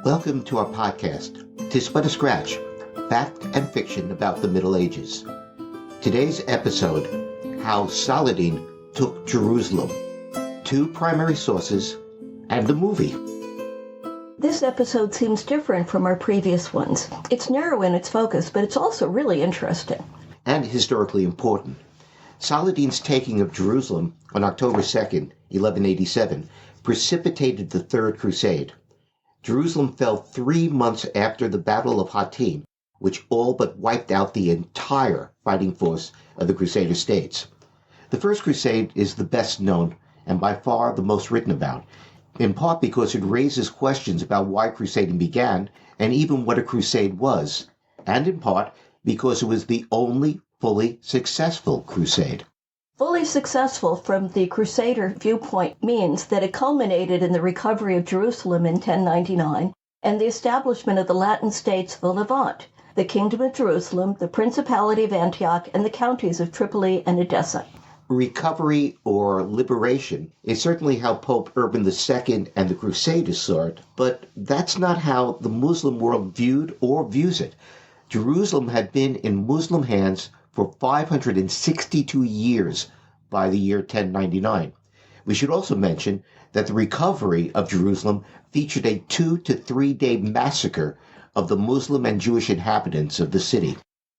Welcome to our podcast, "Tis But a Scratch, Fact and Fiction About the Middle Ages." Today's episode, How Saladin Took Jerusalem. 2 primary sources, and a movie. This episode seems different from our previous ones. It's narrow in its focus, but it's also really interesting. And historically important. Saladin's taking of Jerusalem on October 2nd, 1187, precipitated the Third Crusade. Jerusalem fell 3 months after the Battle of Hattin, which all but wiped out the entire fighting force of the Crusader states. The First Crusade is the best known and by far the most written about, in part because it raises questions about why crusading began and even what a crusade was, and in part because it was the only fully successful crusade. Fully successful from the Crusader viewpoint means that it culminated in the recovery of Jerusalem in 1099 and the establishment of the Latin states of the Levant, the Kingdom of Jerusalem, the Principality of Antioch, and the counties of Tripoli and Edessa. Recovery or liberation is certainly how Pope Urban II and the Crusaders saw it, but that's not how the Muslim world viewed or views it. Jerusalem had been in Muslim hands for 562 years by the year 1099. We should also mention that the recovery of Jerusalem featured a 2 to 3 day massacre of the Muslim and Jewish inhabitants of the city.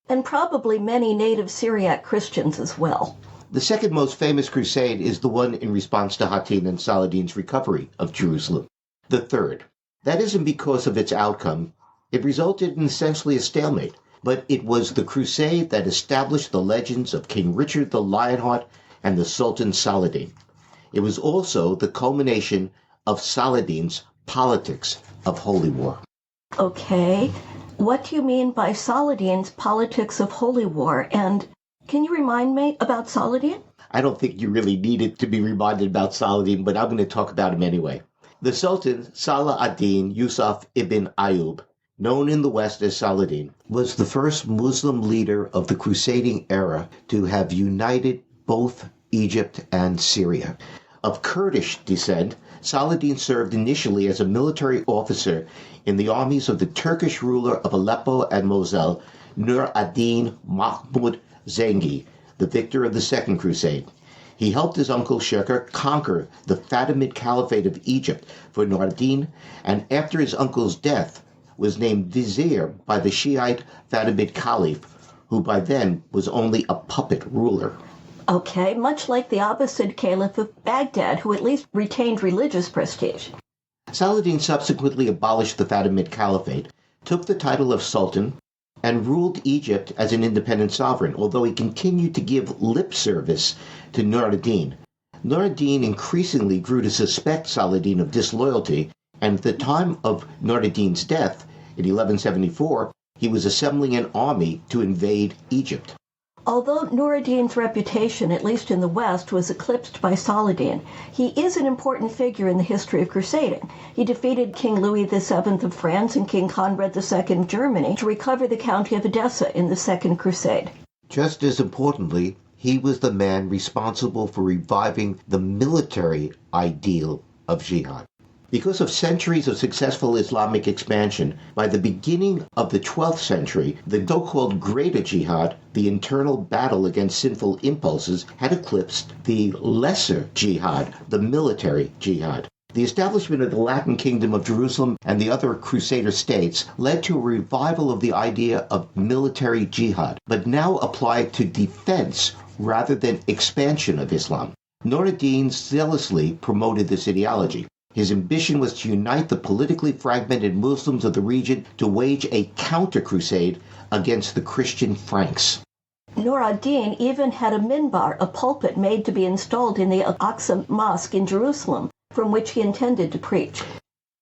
And probably many native Syriac Christians as well. The second most famous crusade is the one in response to Hattin and Saladin's recovery of Jerusalem. The third. That isn't because of its outcome. It resulted in essentially a stalemate. But it was the crusade that established the legends of King Richard the Lionheart and the Sultan Saladin. It was also the culmination of Saladin's politics of holy war. Okay, what do you mean by Saladin's politics of holy war? And can you remind me about Saladin? I don't think you really needed to be reminded about Saladin, but I'm going to talk about him anyway. The Sultan Saladin Yusuf ibn Ayyub, known in the West as Saladin, was the first Muslim leader of the crusading era to have united both Egypt and Syria. Of Kurdish descent, Saladin served initially as a military officer in the armies of the Turkish ruler of Aleppo and Mosul, Nur ad-Din Mahmud Zengi, the victor of the Second Crusade. He helped his uncle Shirkuh conquer the Fatimid Caliphate of Egypt for Nur ad-Din, and after his uncle's death, was named vizier by the Shiite Fatimid Caliph, who by then was only a puppet ruler. Okay, much like the Abbasid Caliph of Baghdad, who at least retained religious prestige. Saladin subsequently abolished the Fatimid Caliphate, took the title of Sultan, and ruled Egypt as an independent sovereign, although he continued to give lip service to Nur ad-Din. Nur ad-Din increasingly grew to suspect Saladin of disloyalty, and at the time of Nur ad-Din's death, in 1174, he was assembling an army to invade Egypt. Although Nur ad-Din's reputation, at least in the West, was eclipsed by Saladin, he is an important figure in the history of crusading. He defeated King Louis VII of France and King Conrad II of Germany to recover the county of Edessa in the Second Crusade. Just as importantly, he was the man responsible for reviving the military ideal of jihad. Because of centuries of successful Islamic expansion, by the beginning of the 12th century, the so-called Greater Jihad, the internal battle against sinful impulses, had eclipsed the Lesser Jihad, the military jihad. The establishment of the Latin Kingdom of Jerusalem and the other Crusader states led to a revival of the idea of military jihad, but now applied to defense rather than expansion of Islam. Nur ad-Din zealously promoted this ideology. His ambition was to unite the politically fragmented Muslims of the region to wage a counter-crusade against the Christian Franks. Nur ad-Din even had a minbar, a pulpit made to be installed in the Al-Aqsa Mosque in Jerusalem, from which he intended to preach.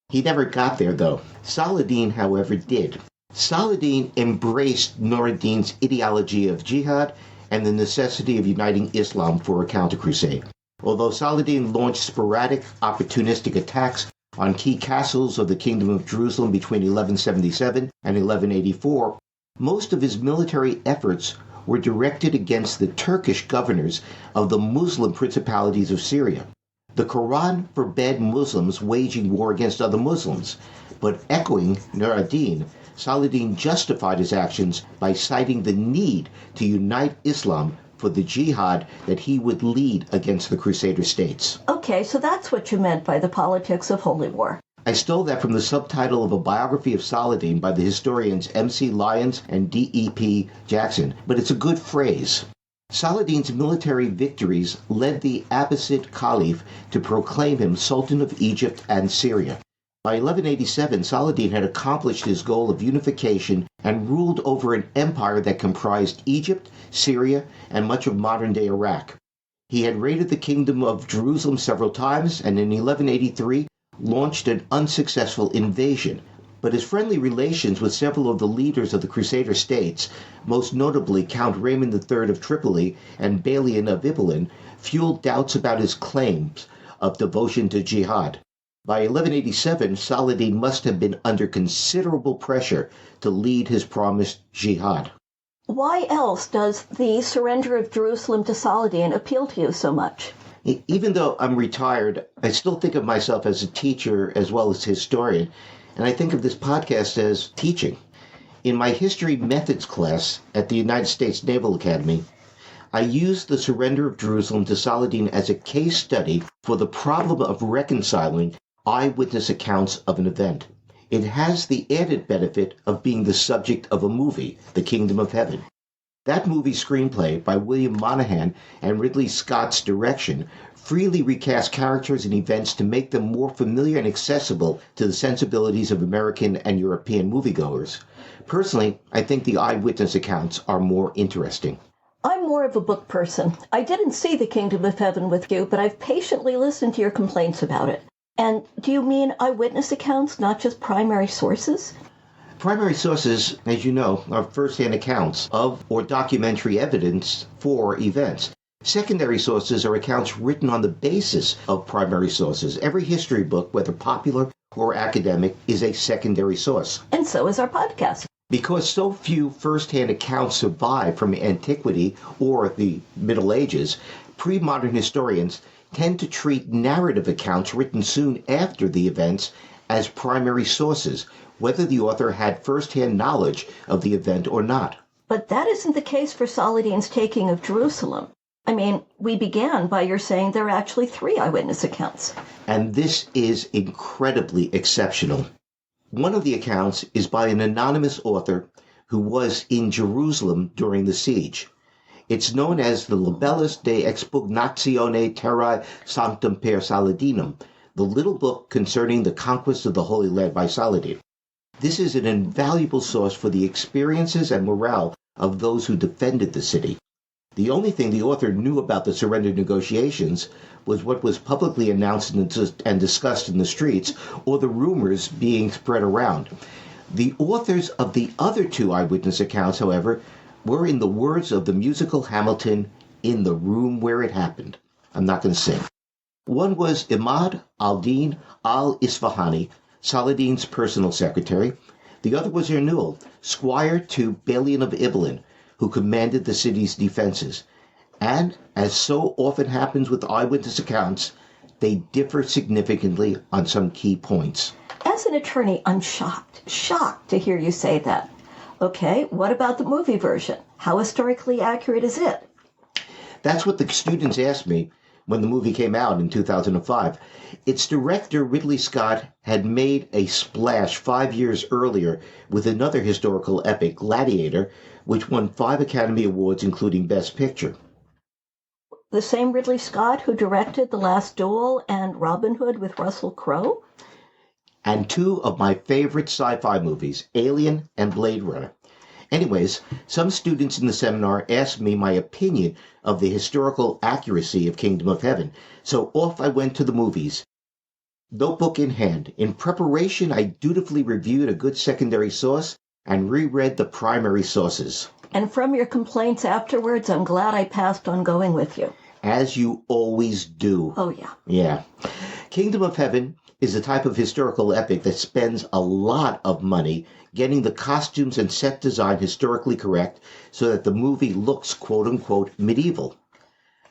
He never got there, though. Saladin, however, did. Saladin embraced Nur ad-Din's ideology of jihad and the necessity of uniting Islam for a counter-crusade. Although Saladin launched sporadic, opportunistic attacks on key castles of the Kingdom of Jerusalem between 1177 and 1184, most of his military efforts were directed against the Turkish governors of the Muslim principalities of Syria. The Quran forbade Muslims waging war against other Muslims, but echoing Nur-ad-Din, Saladin justified his actions by citing the need to unite Islam for the jihad that he would lead against the Crusader states. Okay, so that's what you meant by the politics of holy war. I stole that from the subtitle of a biography of Saladin by the historians M.C. Lyons and D.E.P. Jackson, but it's a good phrase. Saladin's military victories led the Abbasid Caliph to proclaim him Sultan of Egypt and Syria. By 1187, Saladin had accomplished his goal of unification and ruled over an empire that comprised Egypt, Syria, and much of modern-day Iraq. He had raided the kingdom of Jerusalem several times, and in 1183 launched an unsuccessful invasion. But his friendly relations with several of the leaders of the Crusader states, most notably Count Raymond III of Tripoli and Balian of Ibelin, fueled doubts about his claims of devotion to jihad. By 1187, Saladin must have been under considerable pressure to lead his promised jihad. Why else does the surrender of Jerusalem to Saladin appeal to you so much? Even though I'm retired, I still think of myself as a teacher as well as historian, and I think of this podcast as teaching. In my history methods class at the United States Naval Academy, I used the surrender of Jerusalem to Saladin as a case study for the problem of reconciling eyewitness accounts of an event. It has the added benefit of being the subject of a movie, The Kingdom of Heaven. That movie's screenplay, by William Monahan and Ridley Scott's direction, freely recast characters and events to make them more familiar and accessible to the sensibilities of American and European moviegoers. Personally, I think the eyewitness accounts are more interesting. I'm more of a book person. I didn't see The Kingdom of Heaven with you, but I've patiently listened to your complaints about it. And do you mean eyewitness accounts, not just primary sources? Primary sources, as you know, are first-hand accounts of or documentary evidence for events. Secondary sources are accounts written on the basis of primary sources. Every history book, whether popular or academic, is a secondary source. And so is our podcast. Because so few first-hand accounts survive from antiquity or the Middle Ages, pre-modern historians tend to treat narrative accounts written soon after the events as primary sources, whether the author had first-hand knowledge of the event or not. But that isn't the case for Saladin's taking of Jerusalem. I mean, we began by your saying there are actually 3 eyewitness accounts. And this is incredibly exceptional. One of the accounts is by an anonymous author who was in Jerusalem during the siege. It's known as the Libellus de Expugnatione Terrae Sanctum per Saladinum, the little book concerning the conquest of the Holy Land by Saladin. This is an invaluable source for the experiences and morale of those who defended the city. The only thing the author knew about the surrender negotiations was what was publicly announced and discussed in the streets, or the rumors being spread around. The authors of the other 2 eyewitness accounts, however, were, in the words of the musical Hamilton, in the room where it happened. I'm not going to sing. One was Imad al-Din al-Isfahani, Saladin's personal secretary. The other was Ernoul, squire to Balian of Ibelin, who commanded the city's defenses. And, as so often happens with eyewitness accounts, they differ significantly on some key points. As an attorney, I'm shocked to hear you say that. Okay, what about the movie version? How historically accurate is it? That's what the students asked me when the movie came out in 2005. Its director, Ridley Scott, had made a splash 5 years earlier with another historical epic, Gladiator, which won 5 Academy Awards, including Best Picture. The same Ridley Scott who directed The Last Duel and Robin Hood with Russell Crowe? And 2 of my favorite sci-fi movies, Alien and Blade Runner. Anyways, some students in the seminar asked me my opinion of the historical accuracy of Kingdom of Heaven, so off I went to the movies. Notebook in hand. In preparation, I dutifully reviewed a good secondary source and reread the primary sources. And from your complaints afterwards, I'm glad I passed on going with you. As you always do. Oh, yeah. Yeah. Kingdom of Heaven is a type of historical epic that spends a lot of money getting the costumes and set design historically correct so that the movie looks quote-unquote medieval.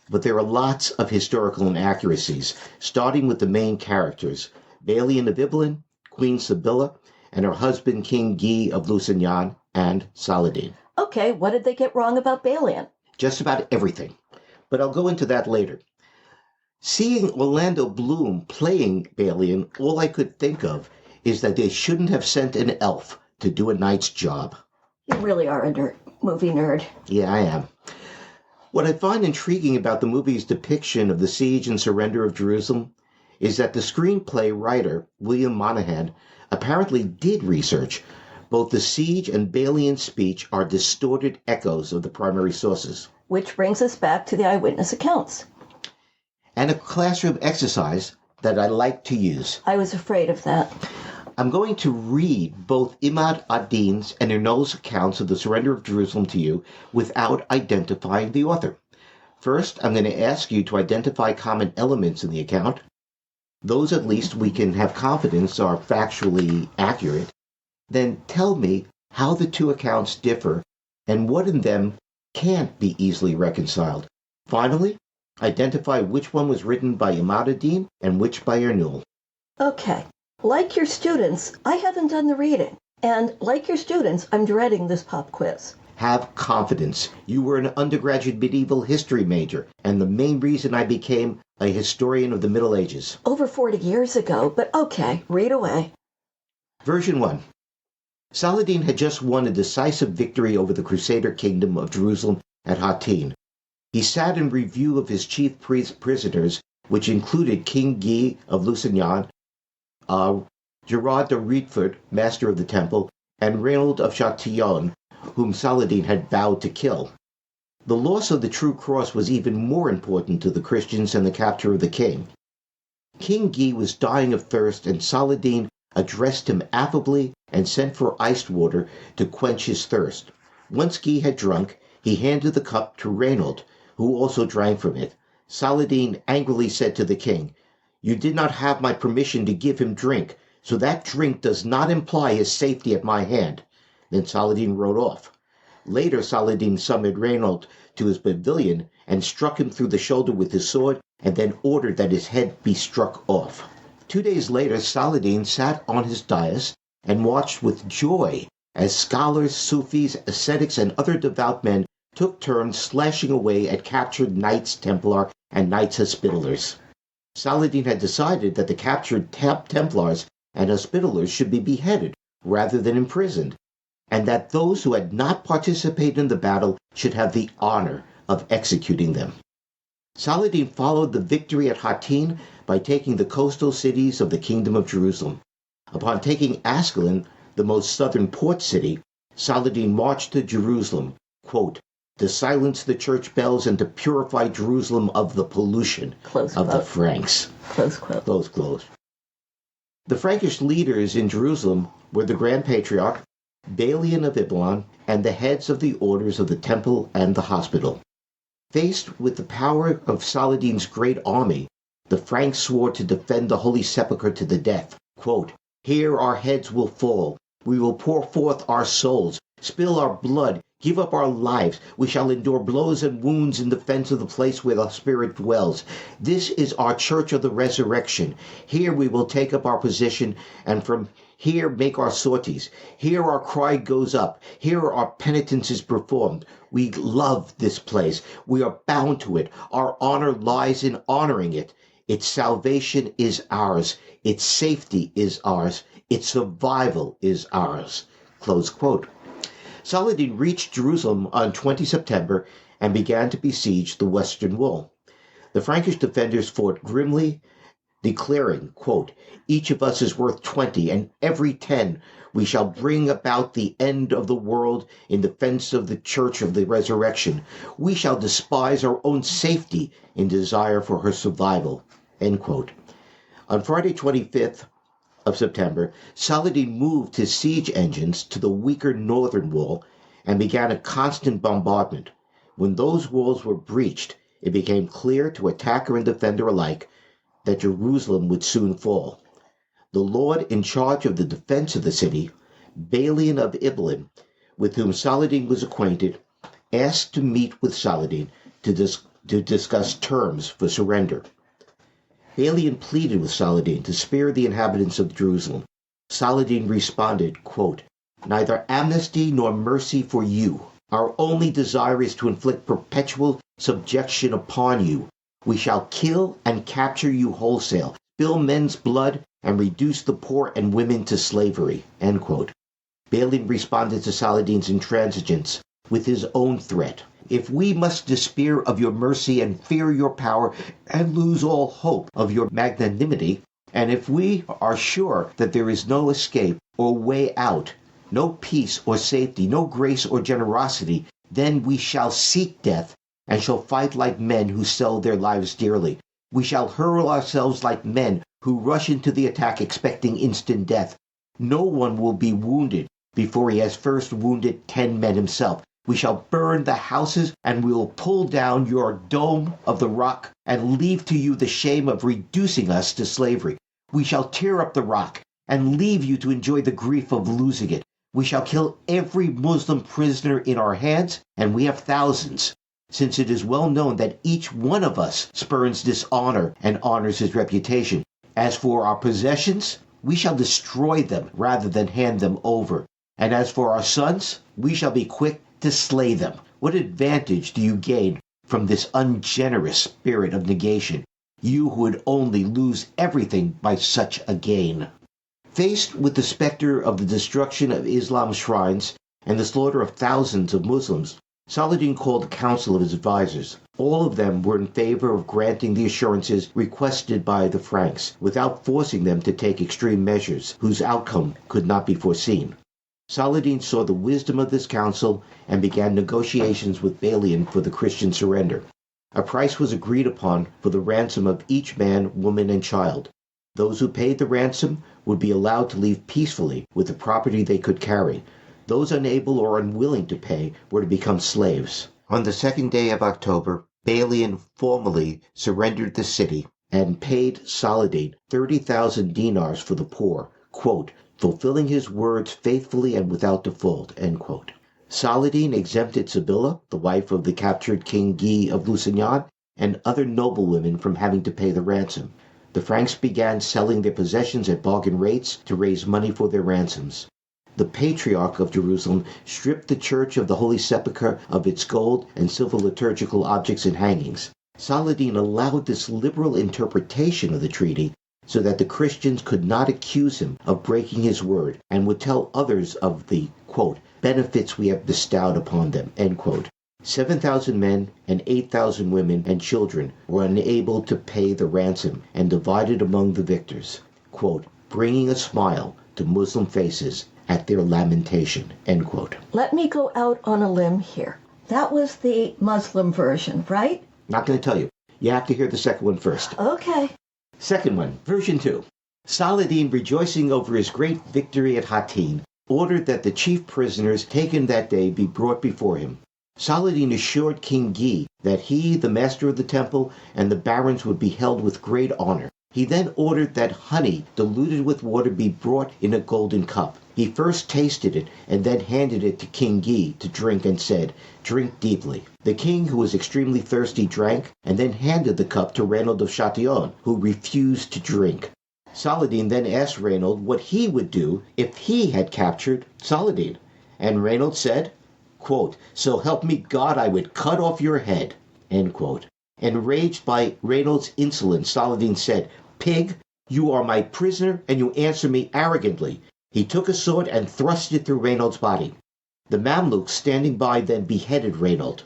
but there are lots of historical inaccuracies, starting with the main characters, Balian of Ibelin, Queen Sibylla, and her husband King Guy of Lusignan, and Saladin. Okay, what did they get wrong about Balian? Just about everything, but I'll go into that later. Seeing Orlando Bloom playing Balian, all I could think of is that they shouldn't have sent an elf to do a knight's job. You really are a movie nerd. Yeah, I am. What I find intriguing about the movie's depiction of the siege and surrender of Jerusalem is that the screenplay writer, William Monahan, apparently did research. Both the siege and Balian's speech are distorted echoes of the primary sources. Which brings us back to the eyewitness accounts. And a classroom exercise that I like to use. I was afraid of that. I'm going to read both Imad ad-Din's and Ernoul's accounts of the surrender of Jerusalem to you without identifying the author. First, I'm going to ask you to identify common elements in the account. Those, at least, we can have confidence are factually accurate. Then tell me how the two accounts differ and what in them can't be easily reconciled. Finally, identify which one was written by Imad ad-Din and which by Ernoul. Okay. Like your students, I haven't done the reading. And like your students, I'm dreading this pop quiz. Have confidence. You were an undergraduate medieval history major, and the main reason I became a historian of the Middle Ages. Over 40 years ago, but okay, read away. Version 1. Saladin had just won a decisive victory over the Crusader kingdom of Jerusalem at Hattin. He sat in review of his chief prisoners, which included King Guy of Lusignan, Gerard de Rietford, master of the temple, and Ernoul of Chatillon, whom Saladin had vowed to kill. The loss of the true cross was even more important to the Christians than the capture of the king. King Guy was dying of thirst, and Saladin addressed him affably and sent for iced water to quench his thirst. Once Guy had drunk, he handed the cup to Ernoul, who also drank from it. Saladin angrily said to the king, "You did not have my permission to give him drink, so that drink does not imply his safety at my hand." Then Saladin rode off. Later Saladin summoned Ernoul to his pavilion and struck him through the shoulder with his sword, and then ordered that his head be struck off. 2 days later Saladin sat on his dais and watched with joy as scholars, Sufis, ascetics, and other devout men took turns slashing away at captured Knights Templar and Knights Hospitallers. Saladin had decided that the captured Templars and Hospitallers should be beheaded rather than imprisoned, and that those who had not participated in the battle should have the honor of executing them. Saladin followed the victory at Hattin by taking the coastal cities of the Kingdom of Jerusalem. Upon taking Ascalon, the most southern port city, Saladin marched to Jerusalem, quote, to silence the church bells and to purify Jerusalem of the pollution of the Franks. Close quote. Close quote. The Frankish leaders in Jerusalem were the Grand Patriarch, Balian of Ibelin, and the heads of the orders of the temple and the hospital. Faced with the power of Saladin's great army, the Franks swore to defend the Holy Sepulchre to the death. Quote, "Here our heads will fall. We will pour forth our souls, spill our blood, give up our lives. We shall endure blows and wounds in defense of the place where the Spirit dwells. This is our church of the resurrection. Here we will take up our position, and from here make our sorties. Here our cry goes up. Here our penitence is performed. We love this place. We are bound to it. Our honor lies in honoring it. Its salvation is ours. Its safety is ours. Its survival is ours." Close quote. Saladin reached Jerusalem on 20 September and began to besiege the western wall. The Frankish defenders fought grimly, declaring, quote, "Each of us is worth 20, and every 10 we shall bring about the end of the world in defense of the church of the resurrection. We shall despise our own safety in desire for her survival." End quote. On Friday 25th of September, Saladin moved his siege engines to the weaker northern wall and began a constant bombardment. When those walls were breached, it became clear to attacker and defender alike that Jerusalem would soon fall. The lord in charge of the defense of the city, Balian of Ibelin, with whom Saladin was acquainted, asked to meet with Saladin to to discuss terms for surrender. Balian pleaded with Saladin to spare the inhabitants of Jerusalem. Saladin responded, quote, "Neither amnesty nor mercy for you. Our only desire is to inflict perpetual subjection upon you. We shall kill and capture you wholesale, spill men's blood, and reduce the poor and women to slavery." End quote. Balian responded to Saladin's intransigence with his own threat. "If we must despair of your mercy and fear your power and lose all hope of your magnanimity, and if we are sure that there is no escape or way out, no peace or safety, no grace or generosity, then we shall seek death and shall fight like men who sell their lives dearly. We shall hurl ourselves like men who rush into the attack expecting instant death. No one will be wounded before he has first wounded 10 men himself. We shall burn the houses, and we will pull down your dome of the rock and leave to you the shame of reducing us to slavery. We shall tear up the rock and leave you to enjoy the grief of losing it. We shall kill every Muslim prisoner in our hands, and we have thousands, since it is well known that each one of us spurns dishonor and honors his reputation. As for our possessions, we shall destroy them rather than hand them over. And as for our sons, we shall be quick to slay them. What advantage do you gain from this ungenerous spirit of negation, you who would only lose everything by such a gain?" Faced with the specter of the destruction of Islam's shrines and the slaughter of thousands of Muslims, Saladin called a council of his advisors. All of them were in favor of granting the assurances requested by the Franks, without forcing them to take extreme measures whose outcome could not be foreseen. Saladin saw the wisdom of this council and began negotiations with Balian for the Christian surrender. A price was agreed upon for the ransom of each man, woman, and child. Those who paid the ransom would be allowed to leave peacefully with the property they could carry. Those unable or unwilling to pay were to become slaves. On the 2nd day of October, Balian formally surrendered the city and paid Saladin 30,000 dinars for the poor, quote, "fulfilling his words faithfully and without default." End quote. Saladin exempted Sybilla, the wife of the captured King Guy of Lusignan, and other noblewomen from having to pay the ransom. The Franks began selling their possessions at bargain rates to raise money for their ransoms. The Patriarch of Jerusalem stripped the Church of the Holy Sepulchre of its gold and silver liturgical objects and hangings. Saladin allowed this liberal interpretation of the treaty so that the Christians could not accuse him of breaking his word and would tell others of the, quote, "benefits we have bestowed upon them." End quote. 7,000 men and 8,000 women and children were unable to pay the ransom and divided among the victors, quote, "bringing a smile to Muslim faces at their lamentation." End quote. Let me go out on a limb here. That was the Muslim version, right? Not going to tell you. You have to hear the second one first. Okay. Second one, version 2. Saladin, rejoicing over his great victory at Hattin, ordered that the chief prisoners taken that day be brought before him. Saladin assured King Guy that he, the master of the temple, and the barons would be held with great honor. He then ordered that honey diluted with water be brought in a golden cup. He first tasted it and then handed it to King Guy to drink and said, "Drink deeply." The king, who was extremely thirsty, drank and then handed the cup to Ernoul of Chatillon, who refused to drink. Saladin then asked Ernoul what he would do if he had captured Saladin. And Ernoul said, quote, "So help me God, I would cut off your head." End quote. Enraged by Ernoul's insolence, Saladin said, "Pig, you are my prisoner and you answer me arrogantly." He took a sword and thrust it through Ernoul's body. The Mamluks standing by then beheaded Ernoul.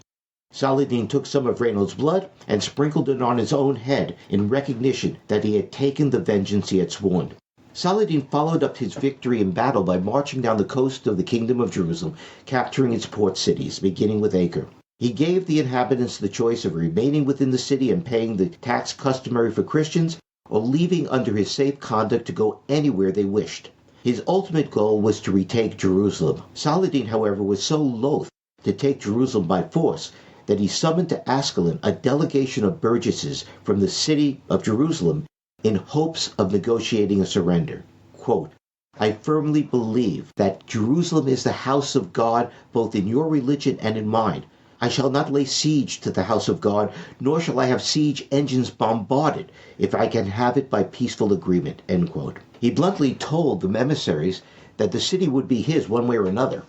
Saladin took some of Ernoul's blood and sprinkled it on his own head in recognition that he had taken the vengeance he had sworn. Saladin followed up his victory in battle by marching down the coast of the Kingdom of Jerusalem, capturing its port cities, beginning with Acre. He gave the inhabitants the choice of remaining within the city and paying the tax customary for Christians, or leaving under his safe conduct to go anywhere they wished. His ultimate goal was to retake Jerusalem. Saladin, however, was so loath to take Jerusalem by force that he summoned to Ascalon a delegation of burgesses from the city of Jerusalem in hopes of negotiating a surrender. Quote, "I firmly believe that Jerusalem is the house of God both in your religion and in mine. I shall not lay siege to the house of God, nor shall I have siege engines bombarded, if I can have it by peaceful agreement." End quote. He bluntly told the emissaries that the city would be his one way or another.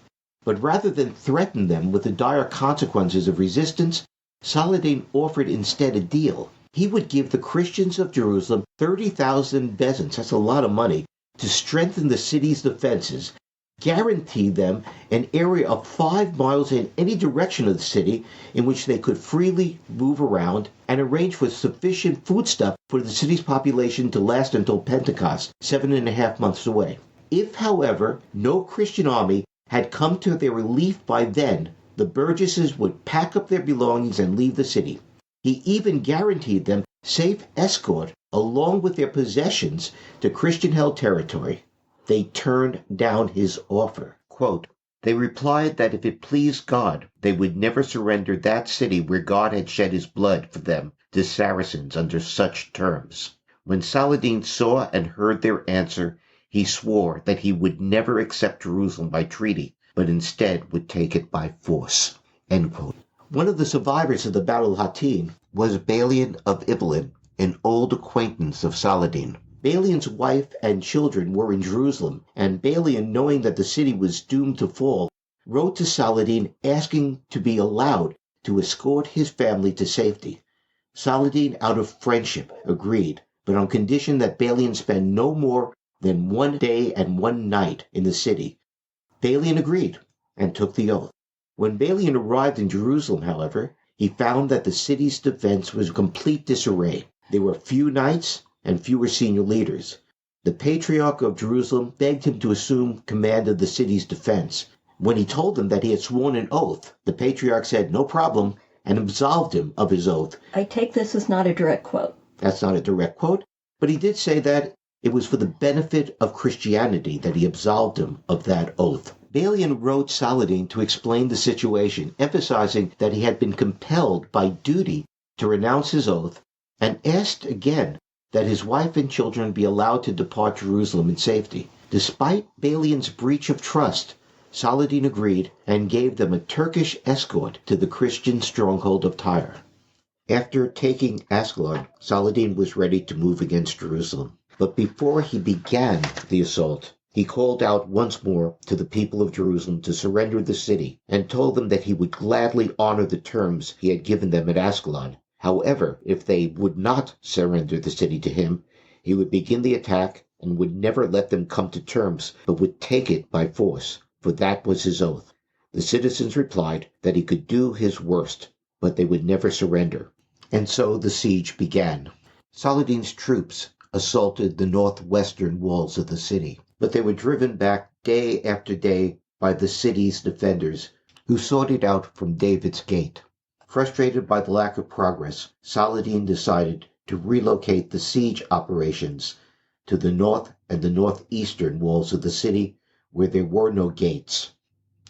But rather than threaten them with the dire consequences of resistance, Saladin offered instead a deal. He would give the Christians of Jerusalem 30,000 bezants, that's a lot of money, to strengthen the city's defenses, guarantee them an area of 5 miles in any direction of the city in which they could freely move around, and arrange for sufficient foodstuff for the city's population to last until Pentecost, 7.5 months away. If, however, no Christian army had come to their relief by then, the burgesses would pack up their belongings and leave the city. He even guaranteed them safe escort along with their possessions to Christian-held territory. They turned down his offer. Quote, "They replied that if it pleased God, they would never surrender that city where God had shed his blood for them to Saracens under such terms. When Saladin saw and heard their answer, he swore that he would never accept Jerusalem by treaty, but instead would take it by force." End quote. One of the survivors of the Battle of Hattin was Balian of Ibelin, an old acquaintance of Saladin. Balian's wife and children were in Jerusalem, and Balian, knowing that the city was doomed to fall, wrote to Saladin asking to be allowed to escort his family to safety. Saladin, out of friendship, agreed, but on condition that Balian spend no more than 1 day and 1 night in the city. Balian agreed and took the oath. When Balian arrived in Jerusalem, however, he found that the city's defense was in complete disarray. There were few knights and fewer senior leaders. The Patriarch of Jerusalem begged him to assume command of the city's defense. When he told him that he had sworn an oath, the Patriarch said no problem and absolved him of his oath. I take this as not a direct quote. That's not a direct quote, but he did say that it was for the benefit of Christianity that he absolved him of that oath. Balian wrote Saladin to explain the situation, emphasizing that he had been compelled by duty to renounce his oath, and asked again that his wife and children be allowed to depart Jerusalem in safety. Despite Balian's breach of trust, Saladin agreed and gave them a Turkish escort to the Christian stronghold of Tyre. After taking Ascalon, Saladin was ready to move against Jerusalem. But before he began the assault, he called out once more to the people of Jerusalem to surrender the city, and told them that he would gladly honor the terms he had given them at Ascalon. However, if they would not surrender the city to him, he would begin the attack and would never let them come to terms, but would take it by force, for that was his oath. The citizens replied that he could do his worst, but they would never surrender. And so the siege began. Saladin's troops assaulted the northwestern walls of the city, but they were driven back day after day by the city's defenders, who sought it out from David's gate. Frustrated by the lack of progress, Saladin decided to relocate the siege operations to the north and the northeastern walls of the city, where there were no gates.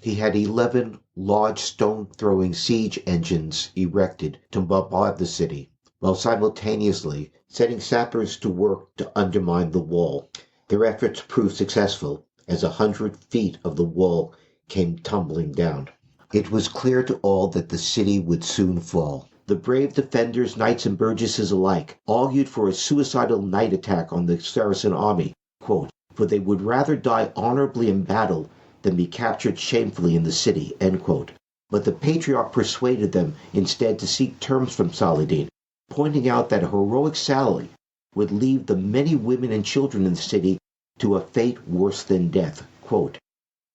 He had 11 large stone-throwing siege engines erected to bombard the city, while simultaneously setting sappers to work to undermine the wall. Their efforts proved successful, as 100 feet of the wall came tumbling down. It was clear to all that the city would soon fall. The brave defenders, knights and burgesses alike, argued for a suicidal night attack on the Saracen army, quote, "for they would rather die honorably in battle than be captured shamefully in the city," end quote. But the Patriarch persuaded them instead to seek terms from Saladin, pointing out that a heroic sally would leave the many women and children in the city to a fate worse than death. Quote,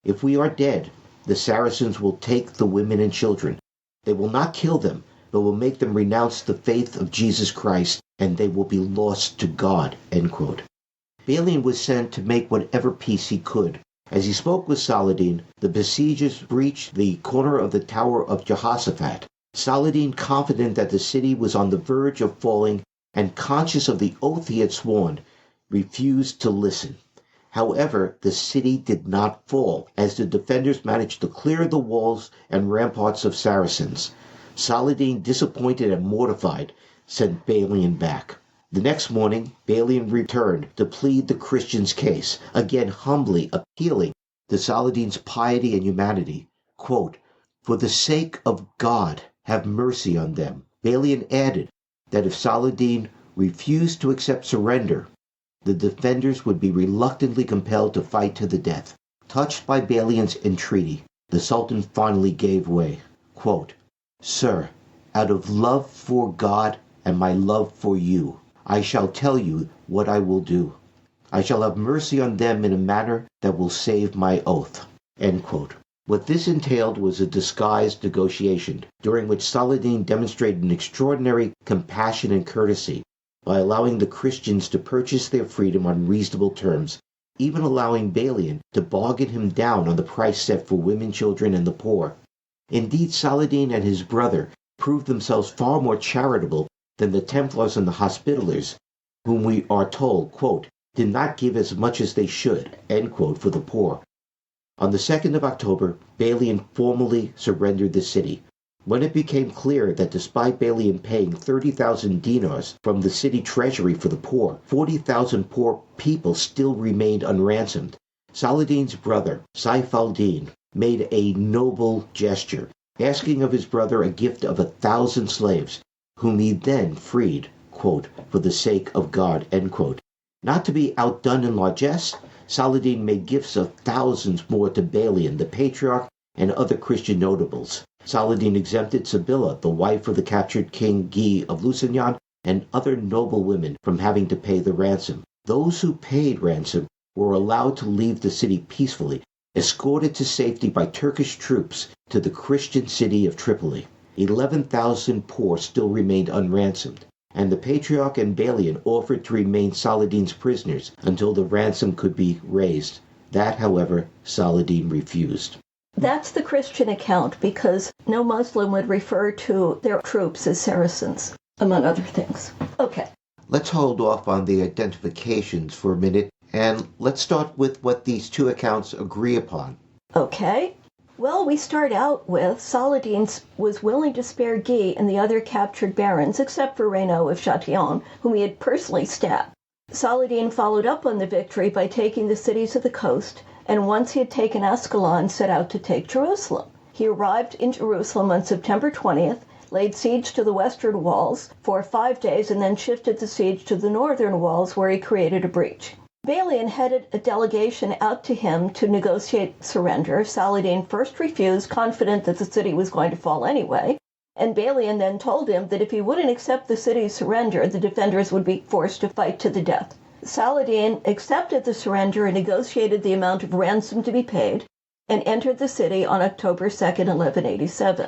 "If we are dead, the Saracens will take the women and children. They will not kill them, but will make them renounce the faith of Jesus Christ, and they will be lost to God." End quote. Balian was sent to make whatever peace he could. As he spoke with Saladin, the besiegers breached the corner of the Tower of Jehoshaphat. Saladin, confident that the city was on the verge of falling and conscious of the oath he had sworn, refused to listen. However, the city did not fall, as the defenders managed to clear the walls and ramparts of Saracens. Saladin, disappointed and mortified, sent Balian back. The next morning, Balian returned to plead the Christians' case, again humbly appealing to Saladin's piety and humanity. Quote, "For the sake of God, have mercy on them." Balian added that if Saladin refused to accept surrender, the defenders would be reluctantly compelled to fight to the death. Touched by Balian's entreaty, the Sultan finally gave way. Quote, "Sir, out of love for God and my love for you, I shall tell you what I will do. I shall have mercy on them in a manner that will save my oath." End quote. What this entailed was a disguised negotiation, during which Saladin demonstrated an extraordinary compassion and courtesy by allowing the Christians to purchase their freedom on reasonable terms, even allowing Balian to bargain him down on the price set for women, children, and the poor. Indeed, Saladin and his brother proved themselves far more charitable than the Templars and the Hospitallers, whom we are told, quote, did not give as much as they should, end quote, for the poor. On the 2nd of October, Balian formally surrendered the city. When it became clear that despite Balian paying 30,000 dinars from the city treasury for the poor, 40,000 poor people still remained unransomed, Saladin's brother, Saif al-Din, made a noble gesture, asking of his brother a gift of 1,000 slaves, whom he then freed, quote, "for the sake of God," end quote. Not to be outdone in largesse, Saladin made gifts of thousands more to Balian, the patriarch, and other Christian notables. Saladin exempted Sybilla, the wife of the captured King Guy of Lusignan, and other noble women from having to pay the ransom. Those who paid ransom were allowed to leave the city peacefully, escorted to safety by Turkish troops to the Christian city of Tripoli. 11,000 poor still remained unransomed, and the Patriarch and Balian offered to remain Saladin's prisoners until the ransom could be raised. That, however, Saladin refused. That's the Christian account, because no Muslim would refer to their troops as Saracens, among other things. Okay. Let's hold off on the identifications for a minute, and let's start with what these two accounts agree upon. Okay. Well, we start out with Saladin was willing to spare Guy and the other captured barons, except for Ernoul of Châtillon, whom he had personally stabbed. Saladin followed up on the victory by taking the cities of the coast, and once he had taken Ascalon, set out to take Jerusalem. He arrived in Jerusalem on September 20th, laid siege to the western walls for 5 days, and then shifted the siege to the northern walls, where he created a breach. Balian headed a delegation out to him to negotiate surrender. Saladin first refused, confident that the city was going to fall anyway, and Balian then told him that if he wouldn't accept the city's surrender, the defenders would be forced to fight to the death. Saladin accepted the surrender and negotiated the amount of ransom to be paid, and entered the city on October 2nd, 1187.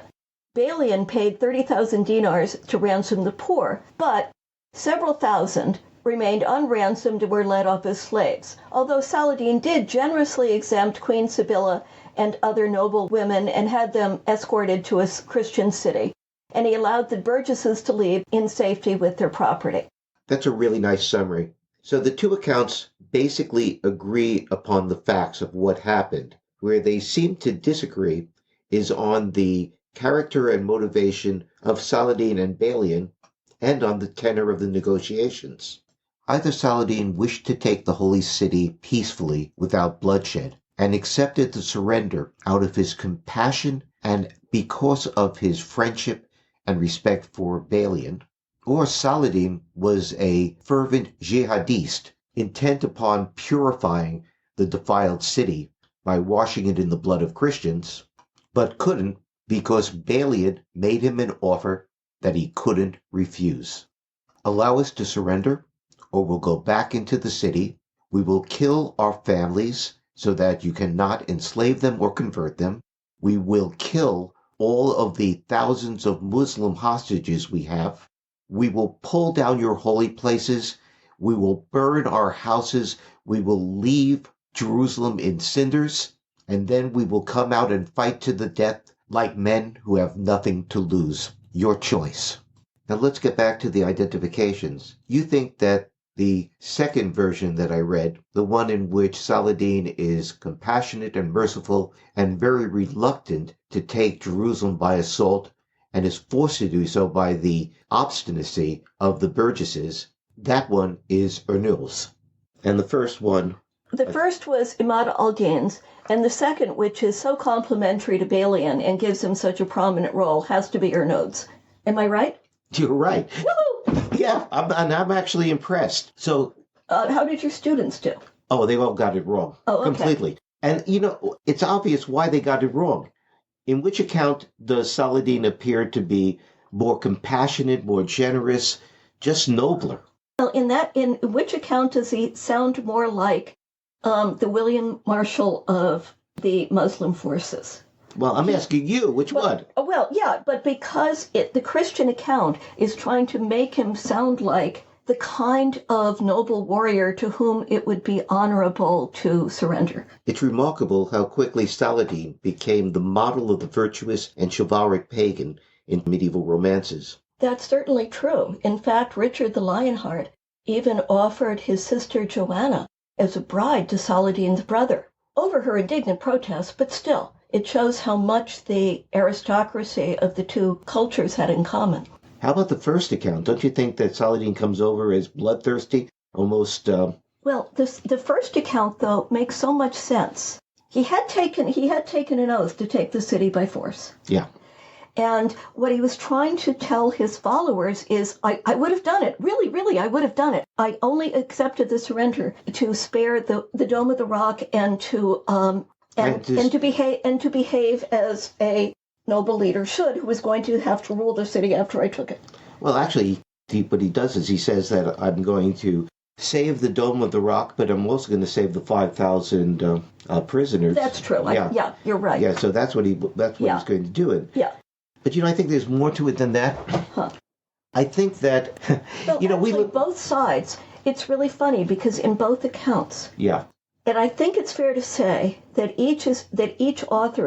Balian paid 30,000 dinars to ransom the poor, but several thousand remained unransomed and were led off as slaves, although Saladin did generously exempt Queen Sybilla and other noble women and had them escorted to a Christian city, and he allowed the burgesses to leave in safety with their property. That's a really nice summary. So the two accounts basically agree upon the facts of what happened. Where they seem to disagree is on the character and motivation of Saladin and Balian, and on the tenor of the negotiations. Either Saladin wished to take the holy city peacefully without bloodshed, and accepted the surrender out of his compassion and because of his friendship and respect for Balian, or Saladin was a fervent jihadist, intent upon purifying the defiled city by washing it in the blood of Christians, but couldn't because Balian made him an offer that he couldn't refuse. Allow us to surrender, or we'll go back into the city. We will kill our families so that you cannot enslave them or convert them. We will kill all of the thousands of Muslim hostages we have. We will pull down your holy places. We will burn our houses. We will leave Jerusalem in cinders. And then we will come out and fight to the death like men who have nothing to lose. Your choice. Now let's get back to the identifications. You think that the second version that I read, the one in which Saladin is compassionate and merciful and very reluctant to take Jerusalem by assault and is forced to do so by the obstinacy of the burgesses, that one is Ernoul's. And the first one The first was Imad al-Din's, and the second, which is so complementary to Balian and gives him such a prominent role, has to be Ernoul's. Am I right? You're right. Woohoo! Yeah, I'm actually impressed. So, how did your students do? oh, they all got it wrong. Oh, okay. Completely. And, it's obvious why they got it wrong. In which account does Saladin appear to be more compassionate, more generous, just nobler? Well, in which account does he sound more like the William Marshall of the Muslim forces? Well, I'm asking you, which one? Well, yeah, but because the Christian account is trying to make him sound like the kind of noble warrior to whom it would be honorable to surrender. It's remarkable how quickly Saladin became the model of the virtuous and chivalric pagan in medieval romances. That's certainly true. In fact, Richard the Lionheart even offered his sister Joanna as a bride to Saladin's brother, over her indignant protest, but still, it shows how much the aristocracy of the two cultures had in common. How about the first account? Don't you think that Saladin comes over as bloodthirsty, almost... Well, the first account, though, makes so much sense. He had taken an oath to take the city by force. Yeah. And what he was trying to tell his followers is, I would have done it. Really, really, I would have done it. I only accepted the surrender to spare the Dome of the Rock and to behave as a noble leader should, who was going to have to rule the city after I took it. Well, actually, what he does is he says that I'm going to save the Dome of the Rock, but I'm also going to save the 5,000 prisoners. That's true. Yeah, you're right. Yeah, so that's what he's going to do. Yeah. But I think there's more to it than that. Huh. I think that well, both sides. It's really funny because in both accounts. Yeah. And I think it's fair to say that each author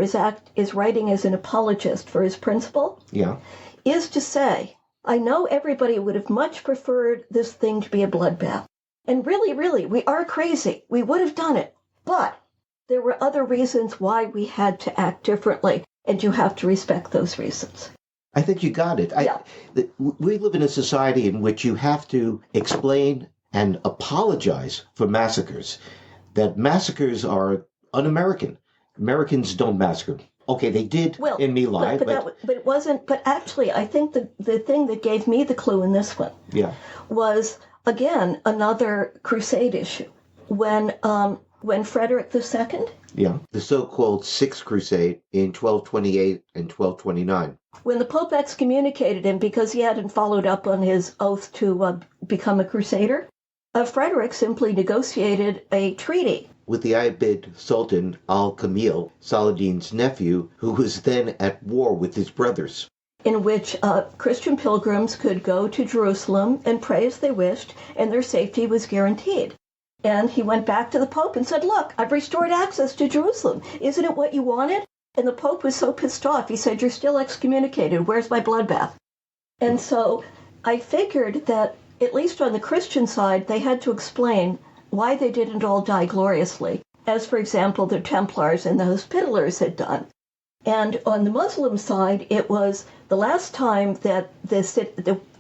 is writing as an apologist for his principle. Yeah. Is to say, I know everybody would have much preferred this thing to be a bloodbath. And really, really, we are crazy. We would have done it. But there were other reasons why we had to act differently, and you have to respect those reasons. I think you got it. Yeah. We live in a society in which you have to explain and apologize for massacres. That massacres are un-American. Americans don't massacre. Okay, they did in My Lai, but it wasn't. But actually, I think the thing that gave me the clue in this one was, again, another crusade issue. When Frederick II, the so-called Sixth Crusade in 1228 and 1229. When the Pope excommunicated him because he hadn't followed up on his oath to become a crusader, Frederick simply negotiated a treaty with the Ayyubid Sultan al-Kamil, Saladin's nephew, who was then at war with his brothers, in which Christian pilgrims could go to Jerusalem and pray as they wished, and their safety was guaranteed. And he went back to the Pope and said, look, I've restored access to Jerusalem. Isn't it what you wanted? And the Pope was so pissed off, he said, you're still excommunicated. Where's my bloodbath? And so I figured that, at least on the Christian side, they had to explain why they didn't all die gloriously, as, for example, the Templars and the Hospitallers had done. And on the Muslim side, it was the last time that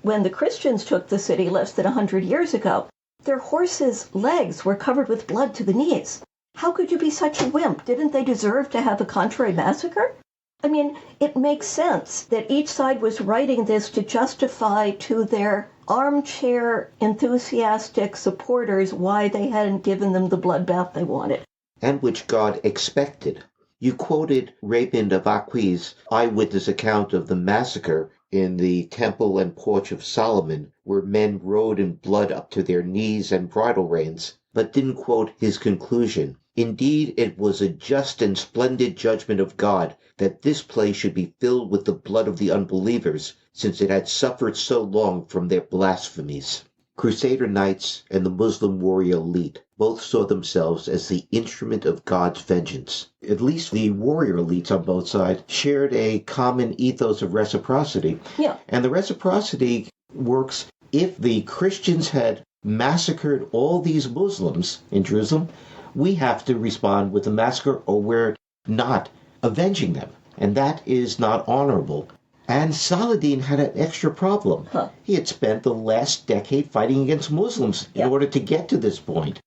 when the Christians took the city less than 100 years ago, their horses' legs were covered with blood to the knees. How could you be such a wimp? Didn't they deserve to have a contrary massacre? I mean, it makes sense that each side was writing this to justify to their armchair enthusiastic supporters why they hadn't given them the bloodbath they wanted. And which God expected. You quoted Rabin of Aqui's eyewitness account of the massacre in the temple and porch of Solomon, where men rode in blood up to their knees and bridle reins, but didn't quote his conclusion. Indeed, it was a just and splendid judgment of God that this place should be filled with the blood of the unbelievers, since it had suffered so long from their blasphemies. Crusader knights and the Muslim warrior elite both saw themselves as the instrument of God's vengeance. At least the warrior elites on both sides shared a common ethos of reciprocity. Yeah. And the reciprocity works if the Christians had massacred all these Muslims in Jerusalem, we have to respond with a massacre or we're not avenging them. And that is not honorable. And Saladin had an extra problem. He had spent the last decade fighting against Muslims in order to get to this point.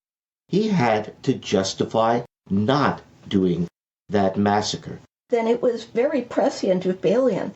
he had to justify not doing that massacre. Then it was very prescient of Balian.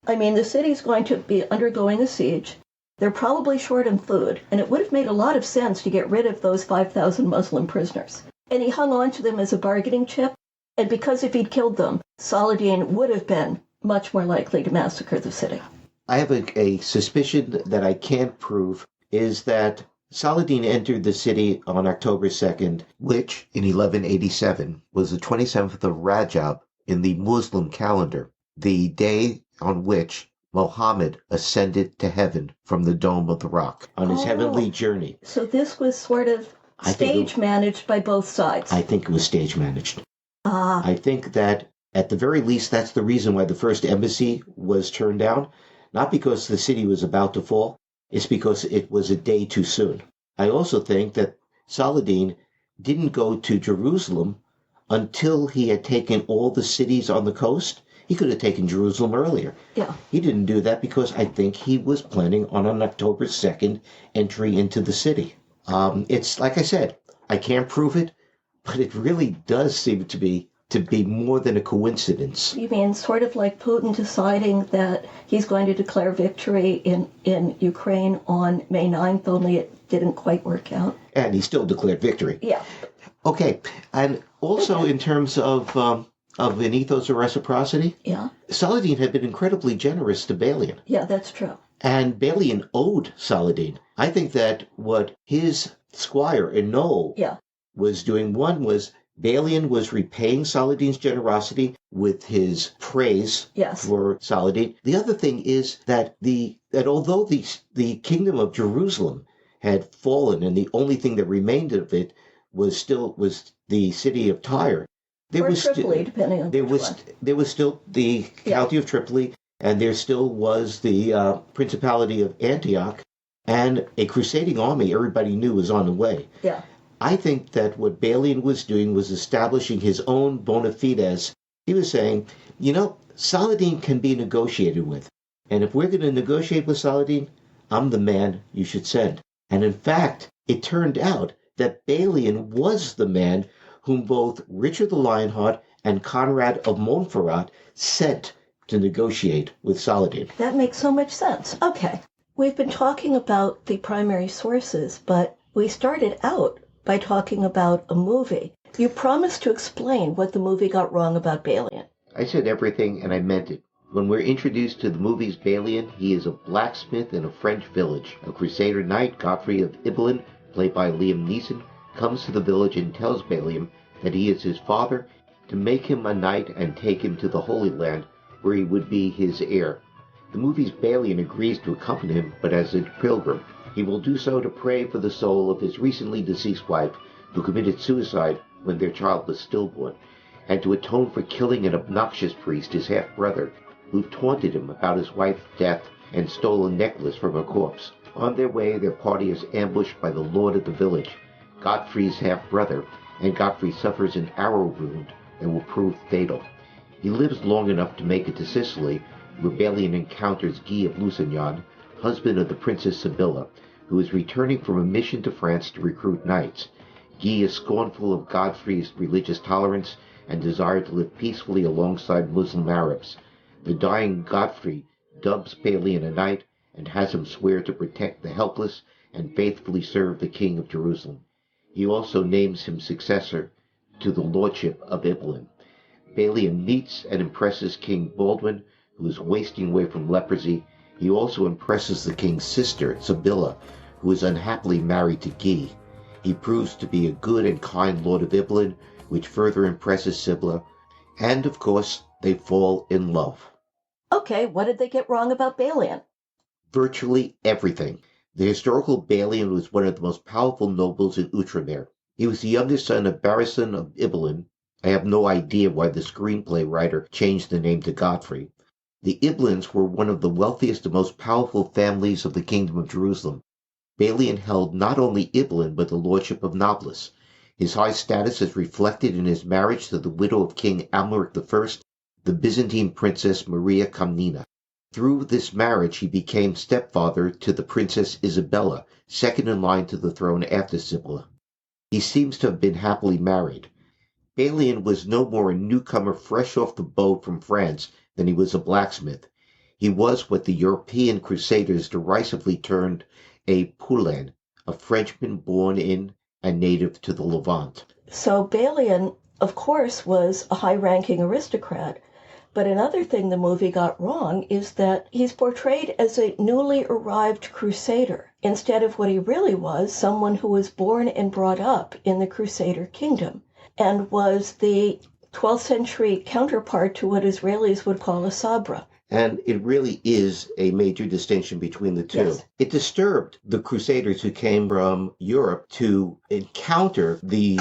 I mean, the city's going to be undergoing a siege. They're probably short on food, and it would have made a lot of sense to get rid of those 5,000 Muslim prisoners. And he hung on to them as a bargaining chip, and because if he'd killed them, Saladin would have been much more likely to massacre the city. I have a suspicion that I can't prove, is that Saladin entered the city on October 2nd, which in 1187 was the 27th of Rajab in the Muslim calendar, the day on which Muhammad ascended to heaven from the Dome of the Rock on his heavenly journey. So this was sort of stage managed by both sides. I think it was stage managed. Ah. I think that at the very least, that's the reason why the first embassy was turned down. Not because the city was about to fall, it's because it was a day too soon. I also think that Saladin didn't go to Jerusalem until he had taken all the cities on the coast. He could have taken Jerusalem earlier. Yeah. He didn't do that because I think he was planning on an October 2nd entry into the city. It's like I said, I can't prove it, but it really does seem to be more than a coincidence. You mean sort of like Putin deciding that he's going to declare victory in Ukraine on May 9th, only it didn't quite work out? And he still declared victory. Yeah. Okay, and also in terms of an ethos of reciprocity, yeah, Saladin had been incredibly generous to Balian. Yeah, that's true. And Balian owed Saladin. I think that what his squire, Ernoul, was doing, one was Balian was repaying Saladin's generosity with his praise for Saladin. The other thing is that although the kingdom of Jerusalem had fallen and the only thing that remained of it was the city of Tyre, there was still the county of Tripoli, and there still was the principality of Antioch, and a crusading army everybody knew was on the way. Yeah. I think that what Balian was doing was establishing his own bona fides. He was saying, Saladin can be negotiated with, and if we're going to negotiate with Saladin, I'm the man you should send. And in fact, it turned out that Balian was the man whom both Richard the Lionheart and Conrad of Montferrat sent to negotiate with Saladin. That makes so much sense. Okay. We've been talking about the primary sources, but we started out by talking about a movie. You promised to explain what the movie got wrong about Balian. I said everything, and I meant it. When we're introduced to the movie's Balian, he is a blacksmith in a French village. A crusader knight, Godfrey of Ibelin, played by Liam Neeson, comes to the village and tells Balian that he is his father, to make him a knight and take him to the Holy Land, where he would be his heir. The movie's Balian agrees to accompany him, but as a pilgrim. He will do so to pray for the soul of his recently deceased wife, who committed suicide when their child was stillborn, and to atone for killing an obnoxious priest, his half-brother, who taunted him about his wife's death and stole a necklace from her corpse. On their way, their party is ambushed by the lord of the village, Godfrey's half-brother, and Godfrey suffers an arrow wound that will prove fatal. He lives long enough to make it to Sicily, where Balian encounters Guy of Lusignan, husband of the Princess Sibylla, who is returning from a mission to France to recruit knights. Guy is scornful of Godfrey's religious tolerance and desire to live peacefully alongside Muslim Arabs. The dying Godfrey dubs Balian a knight and has him swear to protect the helpless and faithfully serve the king of Jerusalem. He also names him successor to the lordship of Ibelin. Balian meets and impresses King Baldwin, who is wasting away from leprosy. He also impresses the king's sister, Sibylla, who is unhappily married to Guy. He proves to be a good and kind lord of Ibelin, which further impresses Sibylla, and of course, they fall in love. Okay, what did they get wrong about Balian? Virtually everything. The historical Balian was one of the most powerful nobles in Outremer. He was the youngest son of Balian of Ibelin. I have no idea why the screenplay writer changed the name to Godfrey. The Ibelins were one of the wealthiest and most powerful families of the Kingdom of Jerusalem. Balian held not only Ibelin but the lordship of Nablus. His high status is reflected in his marriage to the widow of King Amalric I, the Byzantine princess Maria Komnena. Through this marriage he became stepfather to the Princess Isabella, second in line to the throne after Sibylla. He seems to have been happily married. Balian was no more a newcomer fresh off the boat from France than he was a blacksmith. He was what the European crusaders derisively termed a Poulain, a Frenchman born in and native to the Levant. So Balian, of course, was a high-ranking aristocrat. But another thing the movie got wrong is that he's portrayed as a newly arrived crusader, instead of what he really was, someone who was born and brought up in the Crusader kingdom, and was the 12th century counterpart to what Israelis would call a sabra. And it really is a major distinction between the two. Yes. It disturbed the Crusaders who came from Europe to encounter the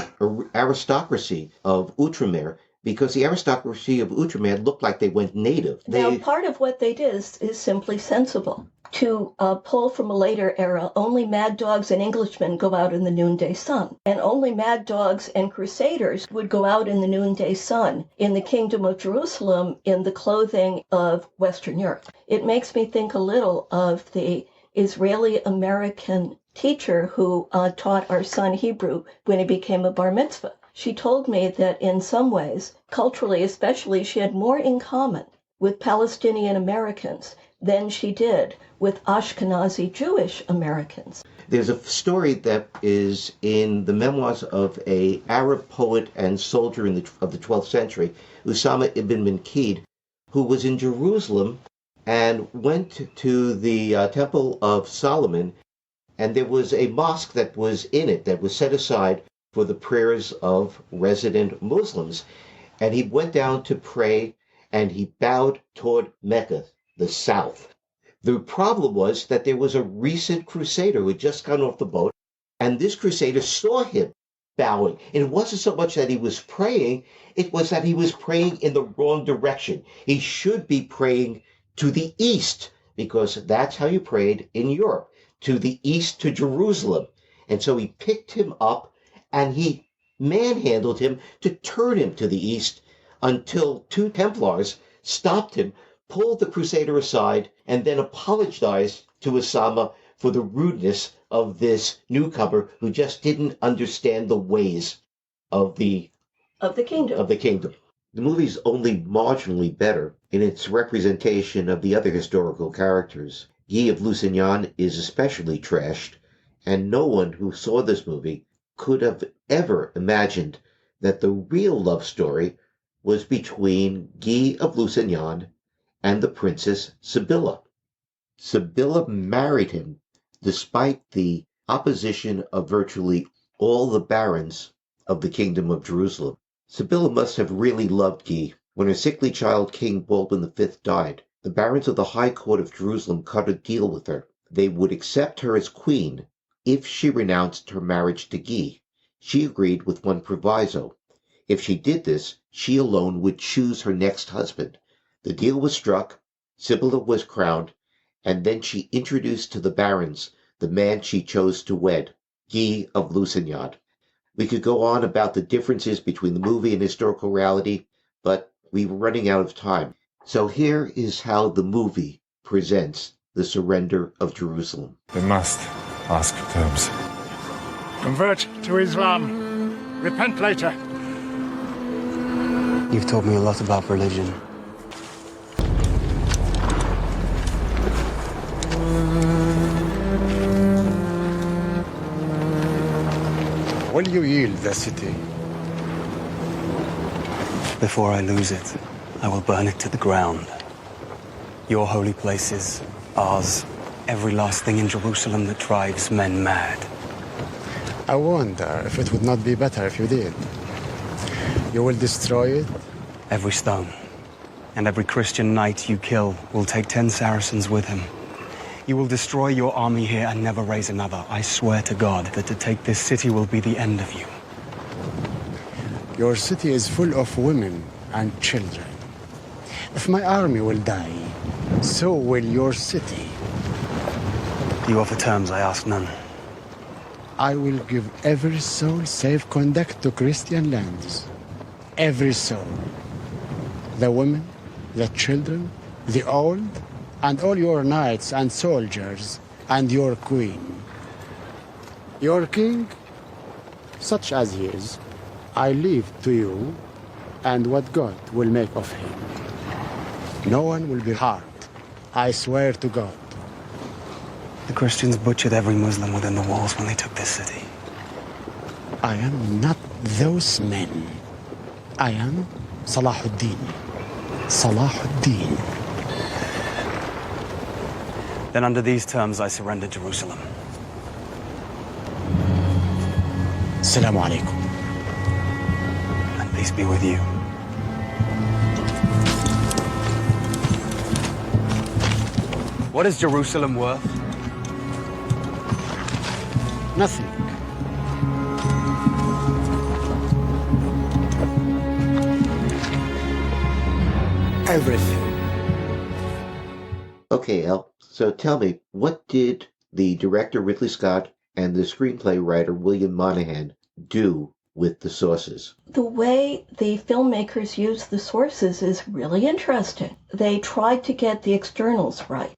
aristocracy of Outremer, because the aristocracy of Outremer looked like they went native. Now, part of what they did is simply sensible. To pull from a later era, only mad dogs and Englishmen go out in the noonday sun, and only mad dogs and crusaders would go out in the noonday sun in the Kingdom of Jerusalem in the clothing of Western Europe. It makes me think a little of the Israeli-American teacher who taught our son Hebrew when he became a bar mitzvah. She told me that in some ways, culturally especially, she had more in common with Palestinian Americans than she did with Ashkenazi Jewish Americans. There's a story that is in the memoirs of an Arab poet and soldier of the 12th century, Usama ibn Minkid, who was in Jerusalem and went to the Temple of Solomon, and there was a mosque that was in it that was set aside for the prayers of resident Muslims. And he went down to pray, and he bowed toward Mecca, the south. The problem was that there was a recent crusader who had just gotten off the boat, and this crusader saw him bowing. And it wasn't so much that he was praying, it was that he was praying in the wrong direction. He should be praying to the east, because that's how you prayed in Europe, to the east, to Jerusalem. And so he picked him up, and he manhandled him to turn him to the east until two Templars stopped him, pulled the crusader aside, and then apologized to Osama for the rudeness of this newcomer who just didn't understand the ways of the kingdom. The movie's only marginally better in its representation of the other historical characters. Guy of Lusignan is especially trashed, and no one who saw this movie could have ever imagined that the real love story was between Guy of Lusignan and the Princess Sibylla. Sibylla married him despite the opposition of virtually all the barons of the Kingdom of Jerusalem. Sibylla must have really loved Guy. When her sickly child, King Baldwin V, died, the barons of the High Court of Jerusalem cut a deal with her. They would accept her as queen if she renounced her marriage to Guy. She agreed with one proviso. If she did this, she alone would choose her next husband. The deal was struck, Sibylla was crowned, and then she introduced to the barons the man she chose to wed, Guy of Lusignan. We could go on about the differences between the movie and historical reality, but we were running out of time. So here is how the movie presents the surrender of Jerusalem. They must ask terms. Convert to Islam. Repent later. You've taught me a lot about religion. Will you yield the city? Before I lose it, I will burn it to the ground. Your holy places, ours, every last thing in Jerusalem that drives men mad. I wonder if it would not be better if you did. You will destroy it? Every stone. And every Christian knight you kill will take 10 Saracens with him. You will destroy your army here and never raise another. I swear to God that to take this city will be the end of you. Your city is full of women and children. If my army will die, so will your city. You offer terms, I ask none. I will give every soul safe conduct to Christian lands. Every soul. The women, the children, the old, and all your knights and soldiers, and your queen. Your king, such as he is, I leave to you and what God will make of him. No one will be harmed. I swear to God. The Christians butchered every Muslim within the walls when they took this city. I am not those men. I am Salahuddin. Salahuddin. Then under these terms, I surrender Jerusalem. Assalamu alaikum. And peace be with you. What is Jerusalem worth? Nothing. Everything. Okay, El, so tell me, what did the director Ridley Scott and the screenplay writer William Monahan do with the sources? The way the filmmakers use the sources is really interesting. They tried to get the externals right,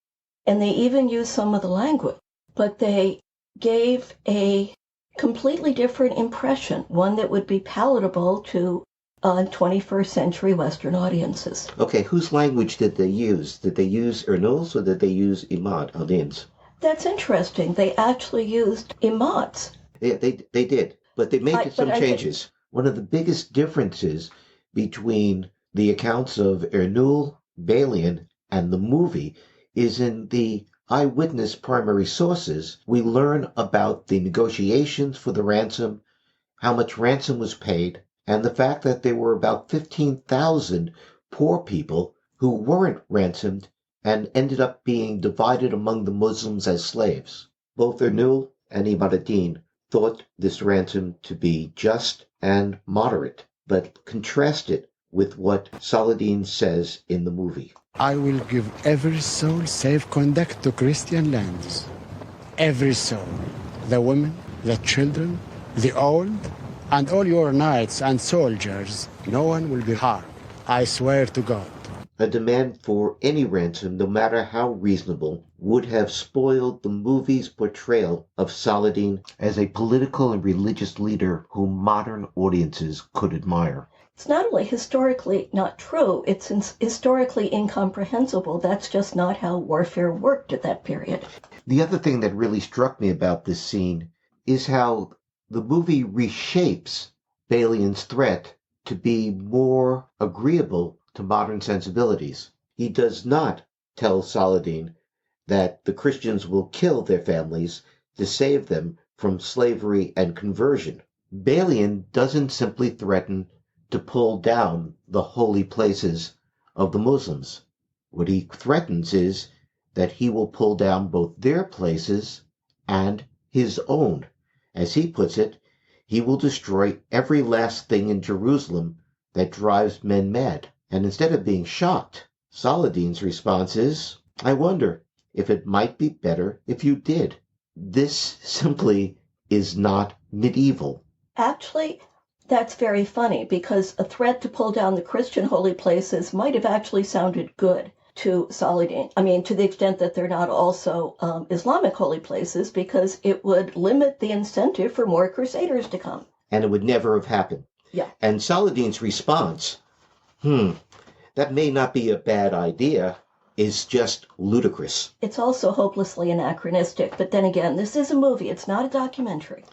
and they even used some of the language, but they gave a completely different impression, one that would be palatable to 21st century Western audiences. Okay, whose language did they use? Did they use Ernoul's or did they use Imad, Aldin's? That's interesting. They actually used Imad's. Yeah, they did, but they made some changes. One of the biggest differences between the accounts of Ernoul, Balian, and the movie is in the eyewitness primary sources. We learn about the negotiations for the ransom, how much ransom was paid, and the fact that there were about 15,000 poor people who weren't ransomed and ended up being divided among the Muslims as slaves. Both Ernoul and Imad thought this ransom to be just and moderate, but contrast it with what Saladin says in the movie. I will give every soul safe conduct to Christian lands. Every soul. The women, the children, the old, and all your knights and soldiers. No one will be harmed. I swear to God. A demand for any ransom, no matter how reasonable, would have spoiled the movie's portrayal of Saladin as a political and religious leader whom modern audiences could admire. It's not only historically not true, it's historically incomprehensible. That's just not how warfare worked at that period. The other thing that really struck me about this scene is how the movie reshapes Balian's threat to be more agreeable to modern sensibilities. He does not tell Saladin that the Christians will kill their families to save them from slavery and conversion. Balian doesn't simply threaten to pull down the holy places of the Muslims. What he threatens is that he will pull down both their places and his own. As he puts it, he will destroy every last thing in Jerusalem that drives men mad. And instead of being shocked, Saladin's response is, I wonder if it might be better if you did. This simply is not medieval. Actually, that's very funny, because a threat to pull down the Christian holy places might have actually sounded good to Saladin. I mean, to the extent that they're not also Islamic holy places, because it would limit the incentive for more crusaders to come. And it would never have happened. Yeah. And Saladin's response, that may not be a bad idea, is just ludicrous. It's also hopelessly anachronistic, but then again, this is a movie, it's not a documentary.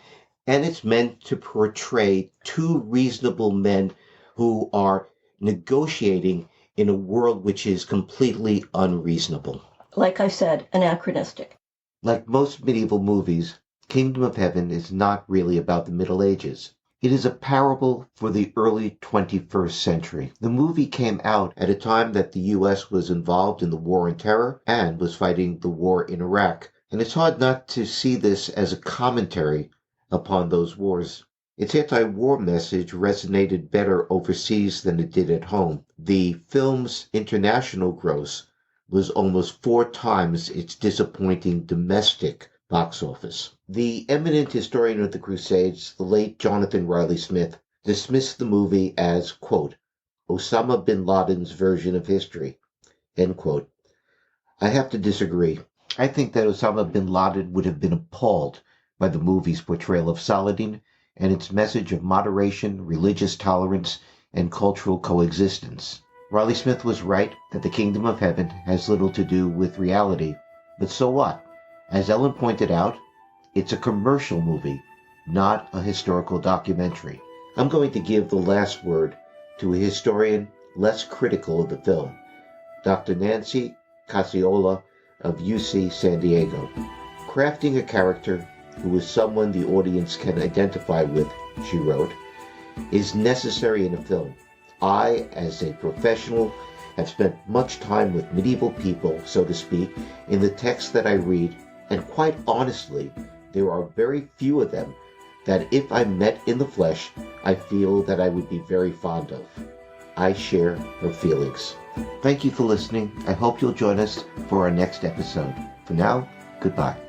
And it's meant to portray two reasonable men who are negotiating in a world which is completely unreasonable. Like I said, anachronistic. Like most medieval movies, Kingdom of Heaven is not really about the Middle Ages. It is a parable for the early 21st century. The movie came out at a time that the U.S. was involved in the War on Terror and was fighting the war in Iraq. And it's hard not to see this as a commentary upon those wars. Its anti-war message resonated better overseas than it did at home. The film's international gross was almost 4 times its disappointing domestic box office. The eminent historian of the Crusades, the late Jonathan Riley Smith, dismissed the movie as, quote, Osama bin Laden's version of history, end quote. I have to disagree. I think that Osama bin Laden would have been appalled by the movie's portrayal of Saladin, and its message of moderation, religious tolerance, and cultural coexistence. Riley Smith was right that the Kingdom of Heaven has little to do with reality, but so what? As Ellen pointed out, it's a commercial movie, not a historical documentary. I'm going to give the last word to a historian less critical of the film, Dr. Nancy Cacciola of UC San Diego. Crafting a character who is someone the audience can identify with, she wrote, is necessary in a film. I, as a professional, have spent much time with medieval people, so to speak, in the texts that I read, and quite honestly, there are very few of them that if I met in the flesh, I feel that I would be very fond of. I share her feelings. Thank you for listening. I hope you'll join us for our next episode. For now, goodbye.